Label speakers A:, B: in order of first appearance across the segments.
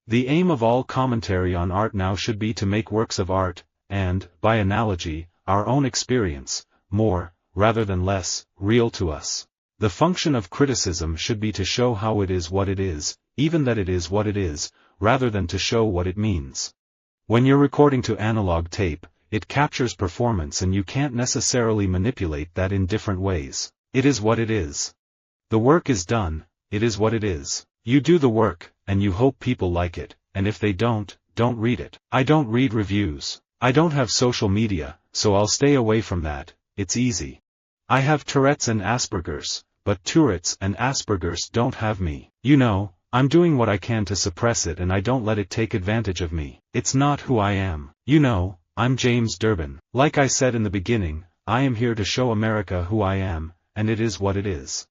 A: The aim of all commentary on art now should be to make works of art, and, by analogy, our own experience, more, rather than less, real to us. The function of criticism should be to show how it is what it is, even that it is what it is, rather than to show what it means. When you're recording to analog tape, it captures performance and you can't necessarily manipulate that in different ways. It is what it is. The work is done, it is what it is. You do the work, and you hope people like it, and if they don't read it. I don't read reviews. I don't have social media, so I'll stay away from that, it's easy. I have Tourette's and Asperger's, but Tourette's and Asperger's don't have me. You know, I'm doing what I can to suppress it and I don't let it take advantage of me. It's not who I am. You know, I'm James Durbin. Like I said in the beginning, I am here to show America who I am, and it is what it is.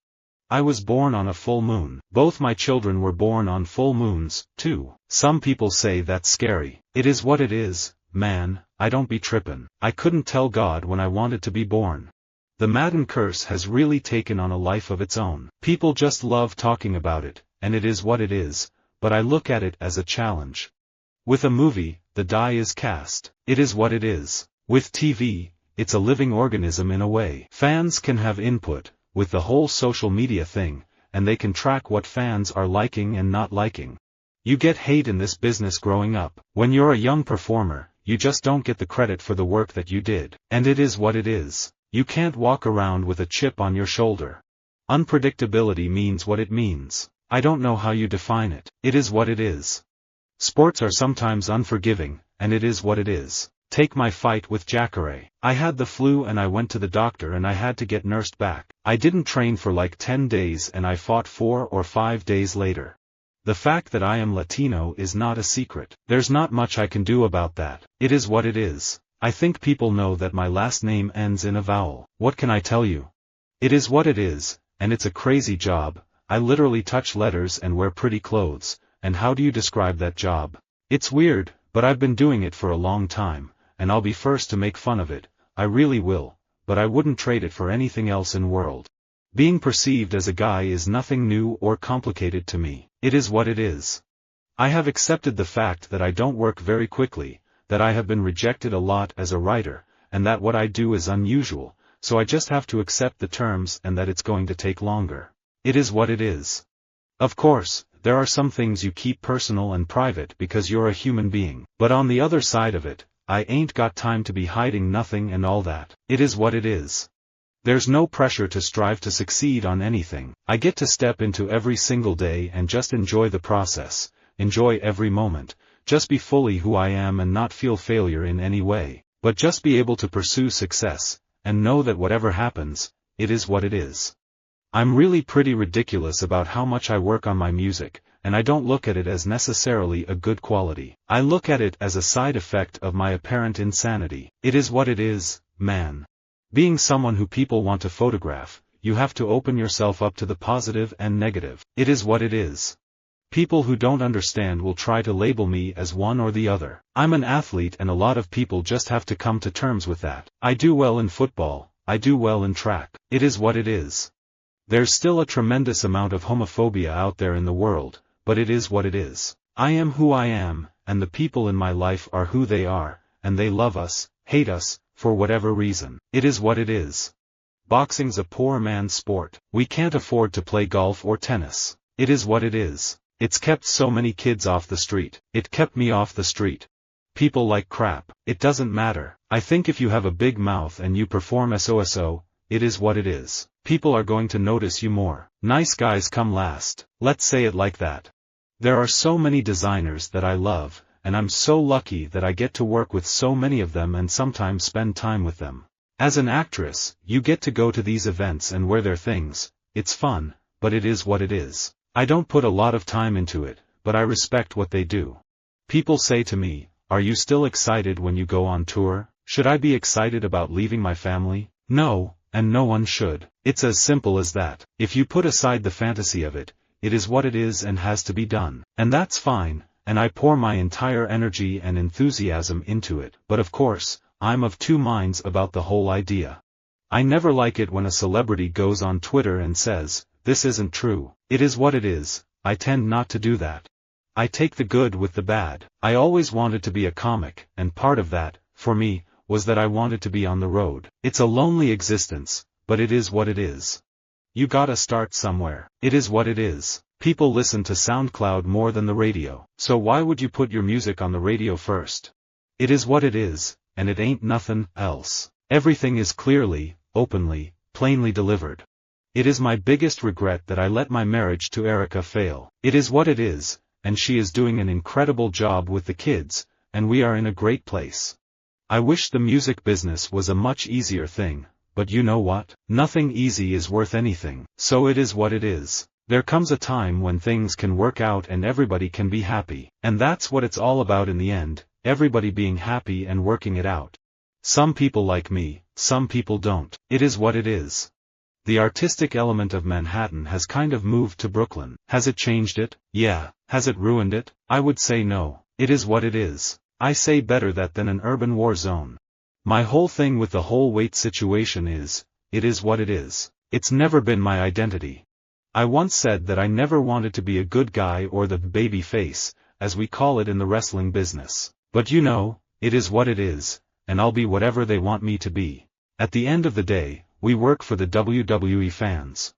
A: I was born on a full moon. Both my children were born on full moons, too. Some people say that's scary. It is what it is, man, I don't be trippin'. I couldn't tell God when I wanted to be born. The Madden curse has really taken on a life of its own. People just love talking about it, and it is what it is, but I look at it as a challenge. With a movie, the die is cast. It is what it is. With TV, it's a living organism in a way. Fans can have input, with the whole social media thing, and they can track what fans are liking and not liking. You get hate in this business growing up. When you're a young performer, you just don't get the credit for the work that you did. And it is what it is. You can't walk around with a chip on your shoulder. Unpredictability means what it means. I don't know how you define it. It is what it is. Sports are sometimes unforgiving, and it is what it is. Take my fight with Jacare. I had the flu and I went to the doctor and I had to get nursed back. I didn't train for like 10 days and I fought 4 or 5 days later. The fact that I am Latino is not a secret. There's not much I can do about that. It is what it is. I think people know that my last name ends in a vowel. What can I tell you? It is what it is, and it's a crazy job. I literally touch letters and wear pretty clothes, and how do you describe that job? It's weird, but I've been doing it for a long time, and I'll be first to make fun of it, I really will, but I wouldn't trade it for anything else in world. Being perceived as a guy is nothing new or complicated to me. It is what it is. I have accepted the fact that I don't work very quickly, that I have been rejected a lot as a writer, and that what I do is unusual, so I just have to accept the terms and that it's going to take longer. It is what it is. Of course, there are some things you keep personal and private because you're a human being, but on the other side of it, I ain't got time to be hiding nothing and all that. It is what it is. There's no pressure to strive to succeed on anything. I get to step into every single day and just enjoy the process, enjoy every moment, just be fully who I am and not feel failure in any way, but just be able to pursue success, and know that whatever happens, it is what it is. I'm really pretty ridiculous about how much I work on my music, and I don't look at it as necessarily a good quality. I look at it as a side effect of my apparent insanity. It is what it is, man. Being someone who people want to photograph, you have to open yourself up to the positive and negative. It is what it is. People who don't understand will try to label me as one or the other. I'm an athlete and a lot of people just have to come to terms with that. I do well in football, I do well in track. It is what it is. There's still a tremendous amount of homophobia out there in the world, but it is what it is. I am who I am, and the people in my life are who they are, and they love us, hate us, for whatever reason. It is what it is. Boxing's a poor man's sport. We can't afford to play golf or tennis. It is what it is. It's kept so many kids off the street. It kept me off the street. People like crap. It doesn't matter. I think if you have a big mouth and you perform SOSO, it is what it is. People are going to notice you more. Nice guys come last. Let's say it like that. There are so many designers that I love, and I'm so lucky that I get to work with so many of them and sometimes spend time with them. As an actress, you get to go to these events and wear their things. It's fun, but it is what it is. I don't put a lot of time into it, but I respect what they do. People say to me, "Are you still excited when you go on tour? Should I be excited about leaving my family?" No, and no one should. It's as simple as that. If you put aside the fantasy of it, it is what it is and has to be done. And that's fine, and I pour my entire energy and enthusiasm into it. But of course, I'm of two minds about the whole idea. I never like it when a celebrity goes on Twitter and says, "This isn't true." It is what it is. I tend not to do that. I take the good with the bad. I always wanted to be a comic, and part of that, for me, was that I wanted to be on the road. It's a lonely existence, but it is what it is. You gotta start somewhere. It is what it is. People listen to SoundCloud more than the radio. So why would you put your music on the radio first? It is what it is, and it ain't nothing else. Everything is clearly, openly, plainly delivered. It is my biggest regret that I let my marriage to Erica fail. It is what it is, and she is doing an incredible job with the kids, and we are in a great place. I wish the music business was a much easier thing, but you know what? Nothing easy is worth anything. So it is what it is. There comes a time when things can work out and everybody can be happy. And that's what it's all about in the end, everybody being happy and working it out. Some people like me, some people don't. It is what it is. The artistic element of Manhattan has kind of moved to Brooklyn. Has it changed it? Yeah. Has it ruined it? I would say no. It is what it is. I say better that than an urban war zone. My whole thing with the whole weight situation is, it is what it is. It's never been my identity. I once said that I never wanted to be a good guy or the baby face, as we call it in the wrestling business. But you know, it is what it is, and I'll be whatever they want me to be. At the end of the day, we work for the WWE fans.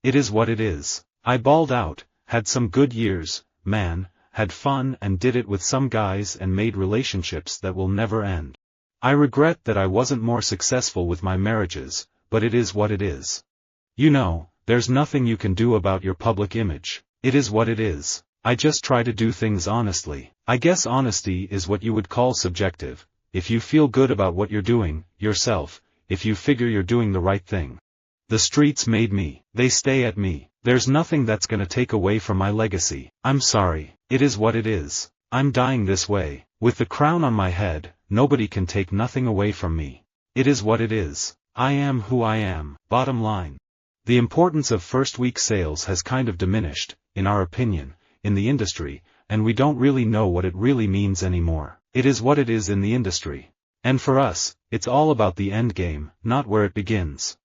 A: It is what it is. I balled out, had some good years, man, had fun and did it with some guys and made relationships that will never end. I regret that I wasn't more successful with my marriages, but it is what it is. You know, there's nothing you can do about your public image. It is what it is. I just try to do things honestly. I guess honesty is what you would call subjective. If you feel good about what you're doing, yourself, if you figure you're doing the right thing. The streets made me. They stay at me. There's nothing that's gonna take away from my legacy. I'm sorry. It is what it is. I'm dying this way. With the crown on my head, nobody can take nothing away from me. It is what it is. I am who I am. Bottom line. The importance of first-week sales has kind of diminished, in our opinion, in the industry, and we don't really know what it really means anymore. It is what it is in the industry. And for us, it's all about the end game, not where it begins.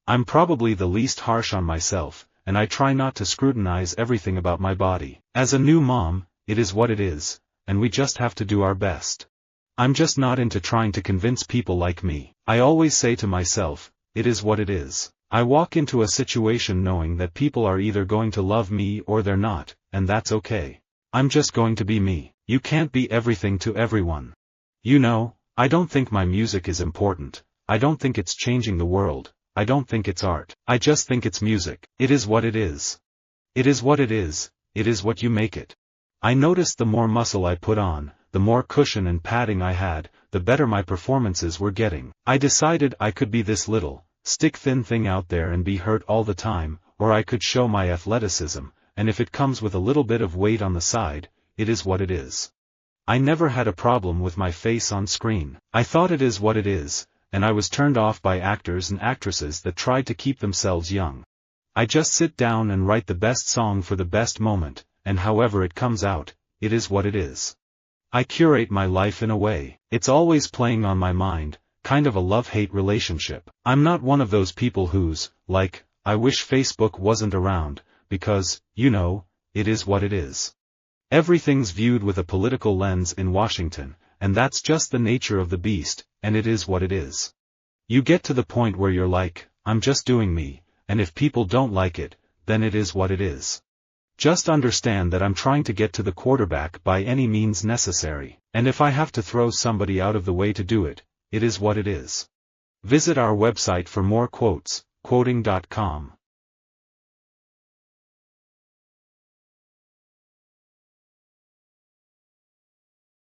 A: I'm probably the least harsh on myself, and I try not to scrutinize everything about my body. As a new mom, it is what it is, and we just have to do our best. I'm just not into trying to convince people like me. I always say to myself, it is what it is. I walk into a situation knowing that people are either going to love me or they're not, and that's okay. I'm just going to be me. You can't be everything to everyone. You know, I don't think my music is important. I don't think it's changing the world. I don't think it's art. I just think it's music. It is what it is. It is what it is. It is what you make it. I noticed the more muscle I put on, the more cushion and padding I had, the better my performances were getting. I decided I could be this little, stick-thin thing out there and be hurt all the time, or I could show my athleticism, and if it comes with a little bit of weight on the side, it is what it is. I never had a problem with my face on screen. I thought it is what it is, and I was turned off by actors and actresses that tried to keep themselves young. I just sit down and write the best song for the best moment, and however it comes out, it is what it is. I curate my life in a way. It's always playing on my mind, kind of a love-hate relationship. I'm not one of those people who's, like, I wish Facebook wasn't around, because, you know, it is what it is. Everything's viewed with a political lens in Washington, and that's just the nature of the beast, and it is what it is. You get to the point where you're like, I'm just doing me, and if people don't like it, then it is what it is. Just understand that I'm trying to get to the quarterback by any means necessary, and if I have to throw somebody out of the way to do it, it is what it is. Visit our website for more quotes, quoting.com.